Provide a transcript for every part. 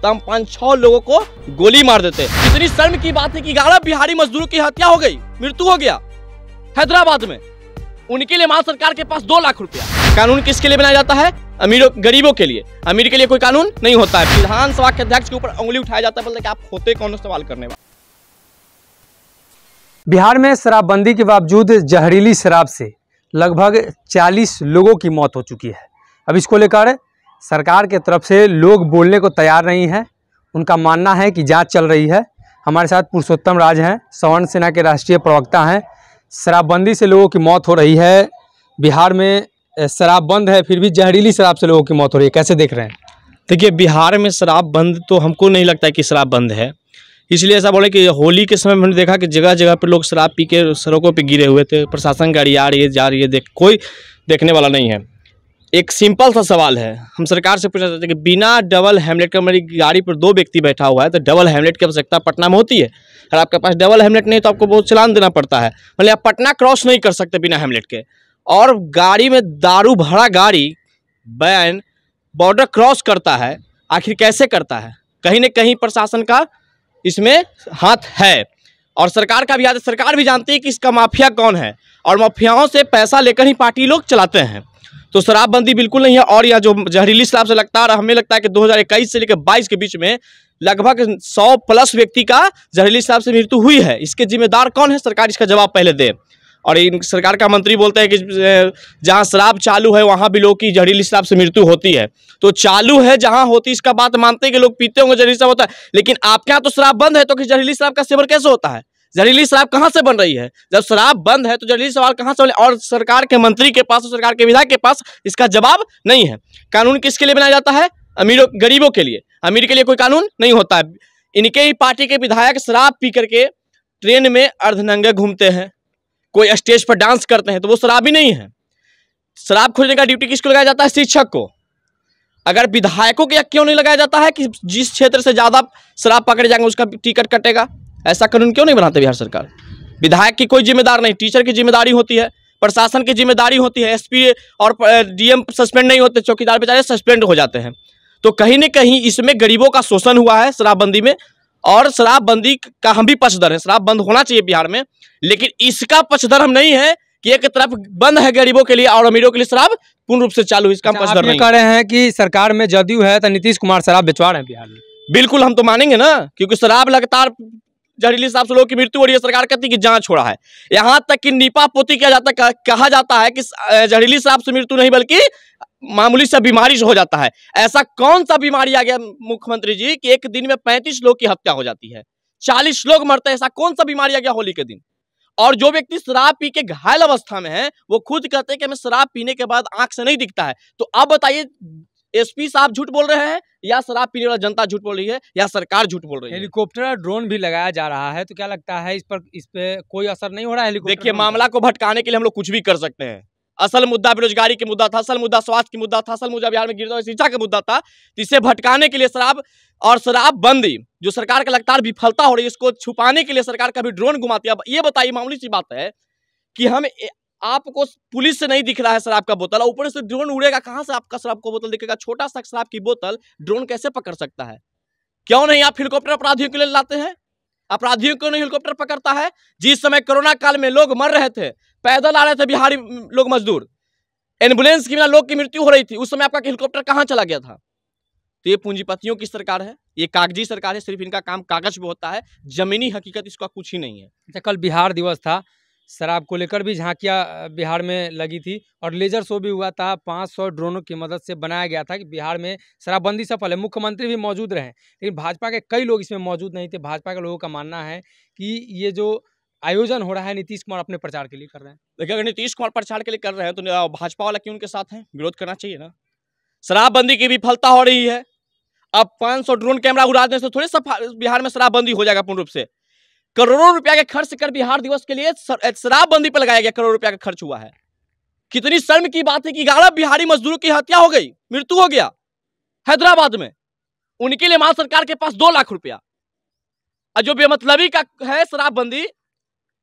तो हम 5-6 लोगों को गोली मार देते। इतनी शर्म की बात है कि 11 बिहारी मजदूरों की हत्या हो गई, मृत्यु हो गया हैदराबाद में। उनके लिए महाराष्ट्र सरकार के पास 2 लाख रुपया। कानून किसके लिए बनाया जाता है? अमीरों गरीबों के लिए। अमीर के लिए कोई कानून नहीं होता है। विधानसभा के अध्यक्ष के ऊपर उंगली उठाया जाता है, बोलते कि आप होते कौन सवाल करने वाले। बिहार में शराबबंदी के बावजूद जहरीली शराब से लगभग 40 लोगों की मौत हो चुकी है। अब इसको लेकर सरकार के तरफ से लोग बोलने को तैयार नहीं हैं। उनका मानना है कि जांच चल रही है। हमारे साथ पुरुषोत्तम राज हैं, सवर्ण सेना के राष्ट्रीय प्रवक्ता हैं। शराबबंदी से लोगों की मौत हो रही है। बिहार में शराब बंद है, फिर भी जहरीली शराब से लोगों की मौत हो रही है। कैसे देख रहे हैं? देखिए, बिहार में शराब बंद तो हमको नहीं लगता है कि शराब बंद है। इसलिए ऐसा बोले कि होली के समय हमने देखा कि जगह जगह पर लोग शराब पी के सड़कों पे गिरे हुए थे। प्रशासन गाड़ी आ रही है, जा रही है, कोई देखने वाला नहीं है। एक सिंपल सा सवाल है, हम सरकार से पूछना चाहते हैं कि बिना डबल हेलमेट के हमारी गाड़ी पर 2 व्यक्ति बैठा हुआ है, तो डबल हेलमेट की आवश्यकता पटना में होती है। अगर आपके पास डबल हेलमेट नहीं तो आपको बहुत चालान देना पड़ता है। मतलब आप पटना क्रॉस नहीं कर सकते बिना हेलमेट के। और गाड़ी में दारू भरा गाड़ी वैन बॉर्डर क्रॉस करता है, आखिर कैसे करता है? कहीं न कहीं प्रशासन का इसमें हाथ है और सरकार का भी हाथ है। सरकार भी जानती है कि इसका माफिया कौन है और माफियाओं से पैसा लेकर ही पार्टी लोग चलाते हैं। तो शराबबंदी बिल्कुल नहीं है। और यह जो जहरीली शराब से लगता है, हमें लगता है कि 2021 से लेकर 22 के बीच में लगभग 100+ व्यक्ति का जहरीली शराब से मृत्यु हुई है। इसके जिम्मेदार कौन है? सरकार इसका जवाब पहले दे। और इन सरकार का मंत्री बोलते हैं कि जहां शराब चालू है वहां भी लोग की जहरीली शराब से मृत्यु होती है। तो चालू है जहां होती, इसका बात मानते हैं कि लोग पीते होंगे, जहरीली शराब होता है। लेकिन आपके यहाँ तो शराब बंद है, तो कि जहरीली शराब का सेवन कैसे होता है? जहरीली शराब कहाँ से बन रही है? जब शराब बंद है तो जहरीली शराब कहाँ से बने? और सरकार के मंत्री के पास और सरकार के विधायक के पास इसका जवाब नहीं है। कानून किसके लिए बनाया जाता है? अमीरों गरीबों के लिए। अमीर के लिए कोई कानून नहीं होता है। इनके ही पार्टी के विधायक शराब पी करके ट्रेन में अर्धनंगे घूमते हैं, कोई स्टेज पर डांस करते हैं, तो वो शराबी नहीं है। शराब खोजने का ड्यूटी किसको लगाया जाता है? शिक्षक को। अगर विधायकों को क्यों नहीं लगाया जाता है कि जिस क्षेत्र से ज्यादा शराब पकड़े जाएंगे उसका टिकट कटेगा? ऐसा कानून क्यों नहीं बनाते बिहार सरकार? विधायक की कोई जिम्मेदार नहीं, टीचर की जिम्मेदारी होती है, प्रशासन की जिम्मेदारी होती है। एसपी और डीएम सस्पेंड नहीं होते, चौकीदार बेचारे सस्पेंड हो जाते हैं। तो कहीं न कहीं इसमें गरीबों का शोषण हुआ है शराबबंदी में। और शराबबंदी का हम भी पक्षधर है, शराब बंद होना चाहिए बिहार में। लेकिन इसका पक्षधर हम नहीं है कि एक तरफ बंद है गरीबों के लिए और अमीरों के लिए शराब पूर्ण रूप से चालू है। इसका हम पक्षधर नहीं कह रहे हैं कि सरकार में जदयू है तो नीतीश कुमार शराब बेचवा रहे हैं बिहार में। बिल्कुल, हम तो मानेंगे ना, क्योंकि शराब लगातार जहरीली शराब से लोगों की मृत्यु हो रही है। सरकार कहती है कि जांच हो रहा है। यहाँ तक कि नीपा पोती किया जाता है, कहा जाता है कि जहरीली शराब से मृत्यु नहीं बल्कि मामूली सा बीमारी से हो जाता है। ऐसा कौन सा बीमारी आ गया मुख्यमंत्री जी कि एक दिन में 35 लोग की हत्या हो जाती है, 40 लोग मरते हैं? ऐसा कौन सा बीमारी आ गया होली के दिन? और जो व्यक्ति शराब पी के घायल अवस्था में है वो खुद कहते हैं कि हमें शराब पीने के बाद आंख से नहीं दिखता है। तो अब बताइए, एसपी साहब झूठ बोल रहे हैं या शराब पीने वाला जनता झूठ बोल रही है या सरकार झूठ बोल रही है? हेलीकॉप्टर ड्रोन भी लगाया जा रहा है, तो क्या लगता है इस पे कोई असर नहीं हो रहा है? देखिए, मामला को भटकाने के लिए हम लोग कुछ भी कर सकते हैं। असल मुद्दा बेरोजगारी के मुद्दा था, असल मुद्दा स्वास्थ्य की मुद्दा था, असल मुद्दा बिहार में गिरता हुआ शिक्षा का मुद्दा था। इसे भटकाने के लिए शराब और शराबबंदी जो सरकार का लगातार विफलता हो रही है, इसको छुपाने के लिए सरकार का भी ड्रोन घुमाती है। अब ये बताइए, मामूली सी बात है कि हम आपको पुलिस से नहीं दिख रहा है शराब का बोतल, ऊपर से ड्रोन उड़ेगा, कहां से आपका शराब का बोतल दिखेगा? छोटा सा शराब की बोतल ड्रोन कैसे पकड़ सकता है? क्यों नहीं आप हेलीकॉप्टर अपराधियों के लिए लाते हैं? अपराधियों को नहीं हेलीकॉप्टर पकड़ता है? जिस समय कोरोना काल में लोग मर रहे थे, पैदल आ रहे थे बिहारी लोग मजदूर, एम्बुलेंस की बिना लोग की मृत्यु हो रही थी, उस समय आपका हेलीकॉप्टर कहां चला गया था? तो ये पूंजीपतियों की सरकार है, ये कागजी सरकार है। सिर्फ इनका काम कागज पे होता है, जमीनी हकीकत इसका कुछ ही नहीं है। अच्छा, कल बिहार दिवस था, शराब को लेकर भी झांकियां बिहार में लगी थी और लेजर शो भी हुआ था। 500 ड्रोनों की मदद से बनाया गया था कि बिहार में शराबबंदी सफल है। मुख्यमंत्री भी मौजूद रहे, लेकिन भाजपा के कई लोग इसमें मौजूद नहीं थे। भाजपा के लोगों का मानना है कि ये जो आयोजन हो रहा है नीतीश कुमार अपने प्रचार के लिए कर रहे हैं। देखिए, अगर नीतीश कुमार प्रचार के लिए कर रहे हैं तो भाजपा वाला क्यों उनके साथ है? विरोध करना चाहिए ना। शराबबंदी की विफलता हो रही है। अब 500 ड्रोन कैमरा उड़ा देने से थोड़ी बिहार में शराबबंदी हो जाएगा पूर्ण रूप से। करोड़ों रुपया के खर्च कर बिहार दिवस के लिए शराबबंदी पर लगाया गया, करोड़ों रुपया का खर्च हुआ है। कितनी शर्म की बात है कि 11 बिहारी मजदूरों की हत्या हो गई, मृत्यु हो गया हैदराबाद में। उनके लिए महाराष्ट्र सरकार के पास 2 लाख रुपया। और जो बेमतलबी का है शराबबंदी,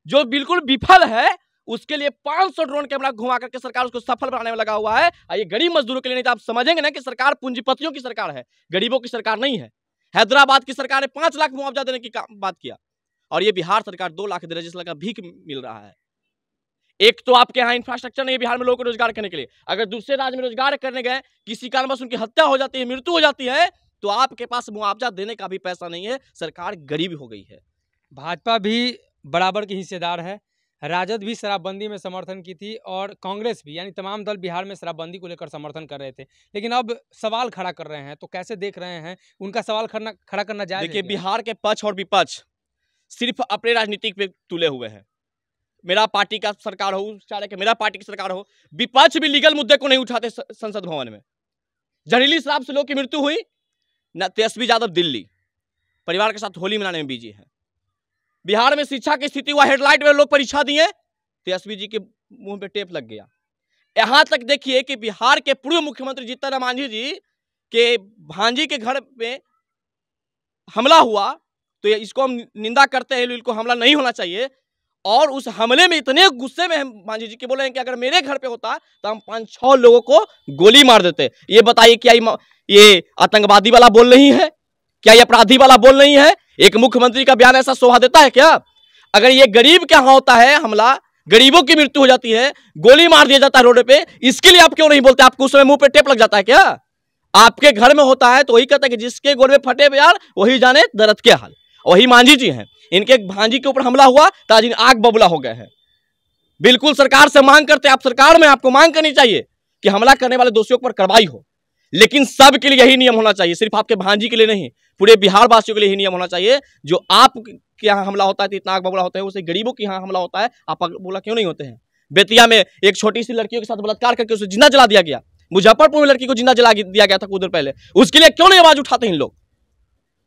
जो बिल्कुल विफल है, उसके लिए 500 ड्रोन कैमरा घुमा करके सरकार उसको सफल बनाने में लगा हुआ है। ये गरीब मजदूरों के लिए नहीं, तो आप समझेंगे ना कि सरकार पूंजीपतियों की सरकार है, गरीबों की सरकार नहीं है। हैदराबाद की सरकार ने 5 लाख मुआवजा देने की बात किया, और ये बिहार सरकार 2 लाख दे रही है, जिस लाख का भीख मिल रहा है। एक तो आपके यहाँ इंफ्रास्ट्रक्चर नहीं है बिहार में लोगों को रोजगार करने के लिए। अगर दूसरे राज्य में रोजगार करने गए, किसी कारणवश उनकी हत्या हो जाती है, मृत्यु हो जाती है, तो आपके पास मुआवजा देने का भी पैसा नहीं है। सरकार गरीब हो गई है। भाजपा भी बराबर की हिस्सेदार है। राजद भी शराबबंदी में समर्थन की थी और कांग्रेस भी, यानी तमाम दल बिहार में शराबबंदी को लेकर समर्थन कर रहे थे, लेकिन अब सवाल खड़ा कर रहे हैं। तो कैसे देख रहे हैं, उनका सवाल खड़ा करना जायज है? देखिए, बिहार के पक्ष और विपक्ष सिर्फ अपने राजनीतिक पे तुले हुए हैं। मेरा पार्टी का सरकार हो, चाहे कि मेरा पार्टी की सरकार हो, विपक्ष भी लीगल मुद्दे को नहीं उठाते। संसद भवन में जहरीली शराब से लोगों की मृत्यु हुई, न तेजस्वी यादव दिल्ली परिवार के साथ होली मनाने में बिजी है। बिहार में शिक्षा की स्थिति हुआ, हेडलाइट में लोग परीक्षा दिए, तेजस्वी जी के मुंह पे टेप लग गया। यहां तक देखिए कि बिहार के पूर्व मुख्यमंत्री जीतन राम मांझी जी के भांजी के घर में हमला हुआ, तो इसको हम निंदा करते हैं, इनको हमला नहीं होना चाहिए। और उस हमले में इतने गुस्से में मांझी जी के बोले हैं कि अगर मेरे घर पे होता तो हम 5-6 लोगों को गोली मार देते। ये बताइए, क्या ये आतंकवादी वाला बोल नहीं है? क्या ये अपराधी वाला बोल नहीं है? एक मुख्यमंत्री का बयान ऐसा शोभा देता है क्या? अगर ये गरीब क्या होता है हमला, गरीबों की मृत्यु हो जाती है, गोली मार दिया जाता है रोड पे, इसके लिए आप क्यों नहीं बोलते? आपको उस समय मुंह पे टेप लग जाता है क्या? आपके घर में होता है तो वही कहता है कि जिसके गोल में फटे यार वही जाने दर्द के हाल। वही मांझी जी हैं, इनके भांजी के ऊपर हमला हुआ तो आज आग बबूला हो गए हैं। बिल्कुल सरकार से मांग करते हैं, आप सरकार में आपको मांग करनी चाहिए कि हमला करने वाले दोषियों पर कार्रवाई हो। लेकिन सबके लिए यही नियम होना चाहिए, सिर्फ आपके भांजी के लिए नहीं, पूरे बिहार वासियों के लिए यही नियम होना चाहिए। जो आपके यहाँ हमला होता है तो इतना आग बबूला होता है, उसे गरीबों के यहाँ हमला होता है आप बोला क्यों नहीं होते हैं? बेतिया में एक छोटी सी लड़कियों के साथ बलात्कार करके उसे जिंदा जला दिया गया। मुजफ्फरपुर में लड़की को जिंदा जला दिया गया था कुछ देर पहले, उसके लिए क्यों नहीं आवाज उठाते इन लोग?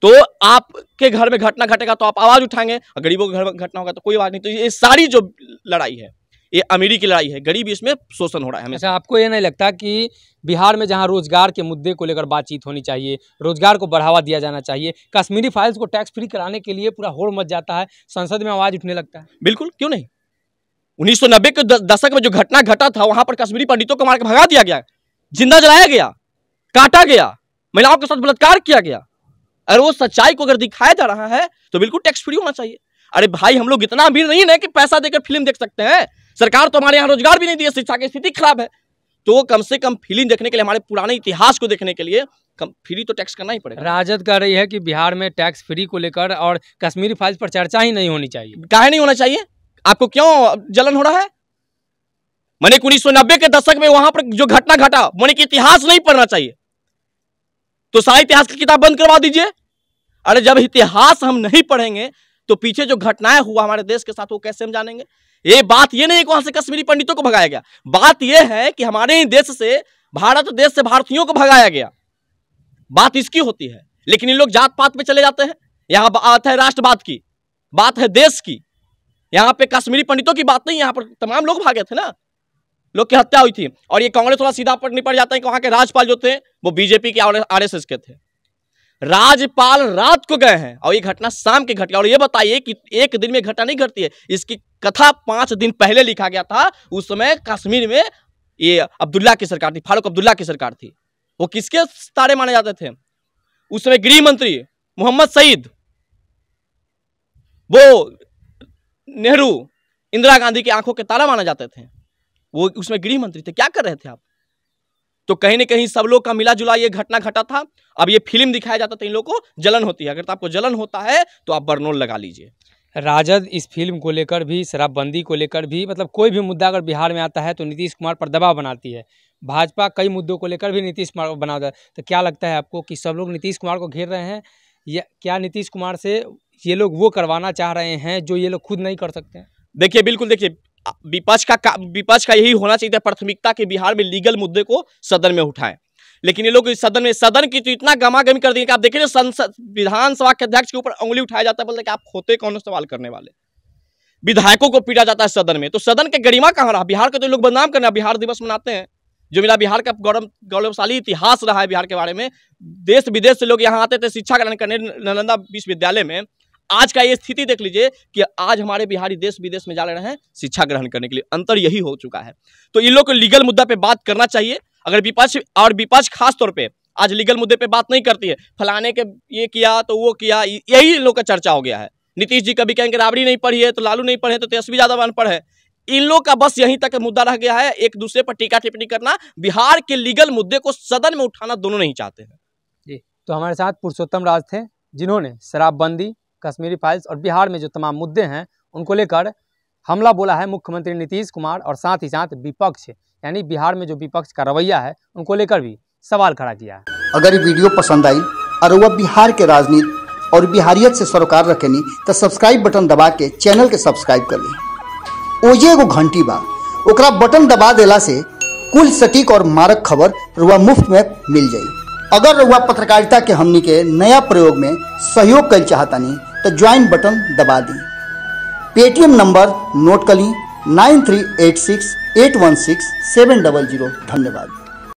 तो आपके घर में घटना घटेगा तो आप आवाज उठाएंगे, और गरीबों के घर में घटना होगा तो कोई आवाज नहीं। तो ये सारी जो लड़ाई है ये अमीरी की लड़ाई है, गरीब इसमें शोषण हो रहा है हमेशा। अच्छा, आपको ये नहीं लगता कि बिहार में जहां रोजगार के मुद्दे को लेकर बातचीत होनी चाहिए, रोजगार को बढ़ावा दिया जाना चाहिए, कश्मीरी फाइल्स को टैक्स फ्री कराने के लिए पूरा होड़ मच जाता है, संसद में आवाज उठने लगता है? बिल्कुल, क्यों नहीं। 1990 के दशक में जो घटना घटा था, वहां पर कश्मीरी पंडितों को मार के भगा दिया गया, जिंदा जलाया गया, काटा गया, महिलाओं के साथ बलात्कार किया गया। अगर वो सच्चाई को अगर दिखाया जा रहा है तो बिल्कुल टैक्स फ्री होना चाहिए। अरे भाई, हम लोग इतना अमीर नहीं है कि पैसा देकर फिल्म देख सकते हैं। सरकार तो हमारे यहाँ रोजगार भी नहीं दी है, शिक्षा की स्थिति खराब है, तो कम से कम फिल्म देखने के लिए, हमारे पुराने इतिहास को देखने के लिए कम फ्री तो टैक्स करना ही पड़ेगा। राजद कह रही है कि बिहार में टैक्स फ्री को लेकर और कश्मीरी फाइल्स पर चर्चा ही नहीं होनी चाहिए। काहे नहीं होना चाहिए? आपको क्यों जलन हो रहा है? मैंने 1990 के दशक में वहां पर जो घटना घटा, मैंने कि इतिहास नहीं पढ़ना चाहिए तो सारा इतिहास की किताब बंद करवा दीजिए। अरे जब इतिहास हम नहीं पढ़ेंगे तो पीछे जो घटनाएं हुआ हमारे देश के साथ वो कैसे हम जानेंगे? ये बात ये नहीं है कि वहां से कश्मीरी पंडितों को भगाया गया, बात ये है कि हमारे ही देश से, भारत देश से भारतीयों को भगाया गया, बात इसकी होती है। लेकिन इन लोग जात पात पे चले जाते हैं। यहाँ बात है राष्ट्रवाद की, बात है देश की। यहाँ पे कश्मीरी पंडितों की बात नहीं, यहाँ पर तमाम लोग भागे थे ना, लोग की हत्या हुई थी। और ये कांग्रेस थोड़ा सीधा पर निपट जाता है कि वहां के राज्यपाल जो थे वो बीजेपी के आरएसएस के थे। राज्यपाल रात को गए हैं और ये घटना शाम के घट गया। और ये बताइए कि एक दिन में घटना नहीं घटती है, इसकी कथा 5 दिन पहले लिखा गया था। उस समय कश्मीर में ये अब्दुल्ला की सरकार थी, फारूक अब्दुल्ला की सरकार थी। वो किसके तारे माने जाते थे? उस समय गृह मंत्री मोहम्मद सईद, वो नेहरू, इंदिरा गांधी की आंखों के तारा माने जाते थे, वो उसमें गृह मंत्री थे। क्या कर रहे थे आप? तो कहीं ना कहीं सब लोग का मिला जुला ये घटना घटा था। अब ये फिल्म दिखाया जाता था, इन लोगों को जलन होती है। अगर तो आपको जलन होता है तो आप बरनोल लगा लीजिए। राजद इस फिल्म को लेकर भी, शराबबंदी को लेकर भी, मतलब कोई भी मुद्दा अगर बिहार में आता है तो नीतीश कुमार पर दबाव बनाती है। भाजपा कई मुद्दों को लेकर भी नीतीश कुमार को बनाता है। तो क्या लगता है आपको कि सब लोग नीतीश कुमार को घेर रहे हैं, या क्या नीतीश कुमार से ये लोग वो करवाना चाह रहे हैं जो ये लोग खुद नहीं कर सकते हैं? देखिए, बिल्कुल देखिए, विपक्ष का यही होना चाहिए प्राथमिकता कि बिहार में लीगल मुद्दे को सदन में उठाएं। लेकिन ये लोग सदन की तो इतना गमागमी कर दिए कि आप देखिए संसद विधानसभा के अध्यक्ष के ऊपर उंगली उठाया जाता है, बोलते कि आप होते कौन सवाल करने वाले। विधायकों को पीटा जाता है सदन में, तो सदन के गरिमा कहाँ रहा? बिहार के तो लोग बदनाम करना, बिहार दिवस मनाते हैं जो मेरा बिहार का गौरवशाली इतिहास रहा है। बिहार के बारे में देश विदेश से लोग यहाँ आते थे शिक्षा ग्रहण करने नालंदा विश्वविद्यालय में। आज का ये स्थिति देख लीजिए कि आज हमारे बिहारी देश विदेश में जा रहे हैं शिक्षा ग्रहण करने के लिए। अंतर यही हो चुका है। तो इन लोग को लीगल मुद्दा पे बात करना चाहिए। अगर विपक्ष खास तौर पे आज लीगल मुद्दे पे बात नहीं करती है। फलाने के ये किया तो वो किया, यही इन लोग का चर्चा हो गया है। नीतीश जी कभी कहेंगे राबड़ी नहीं पढ़ी है, तो लालू नहीं पढ़े, तो तेजस्वी यादव अनपढ़ है। इन लोग का बस यहीं तक मुद्दा रह गया है, एक दूसरे पर टीका टिप्पणी करना। बिहार के लीगल मुद्दे को सदन में उठाना दोनों नहीं चाहते हैं। जी, तो हमारे साथ पुरुषोत्तम राज थे, जिन्होंने शराबबंदी, कश्मीरी फाइल्स और बिहार में जो तमाम मुद्दे हैं उनको लेकर हमला बोला है मुख्यमंत्री नीतीश कुमार और साथ ही साथ विपक्ष, यानी बिहार में जो विपक्ष का रवैया है उनको लेकर भी सवाल खड़ा किया है। अगर ये वीडियो पसंद आई और वह बिहार के राजनीति और बिहारियत से सरोकार रखेनी तो सब्सक्राइब बटन दबा के चैनल के सब्सक्राइब कर ली। ओजे एगो घंटी बा, ओकरा बटन दबा देला से कुल सटीक और मारक खबर रुआ मुफ्त में मिल जाई। अगर रुआ पत्रकारिता के हमनी के नया प्रयोग में सहयोग कर चाहतानी तो ज्वाइन बटन दबा दी। पेटीएम नंबर नोट कर ली 9386816700। धन्यवाद।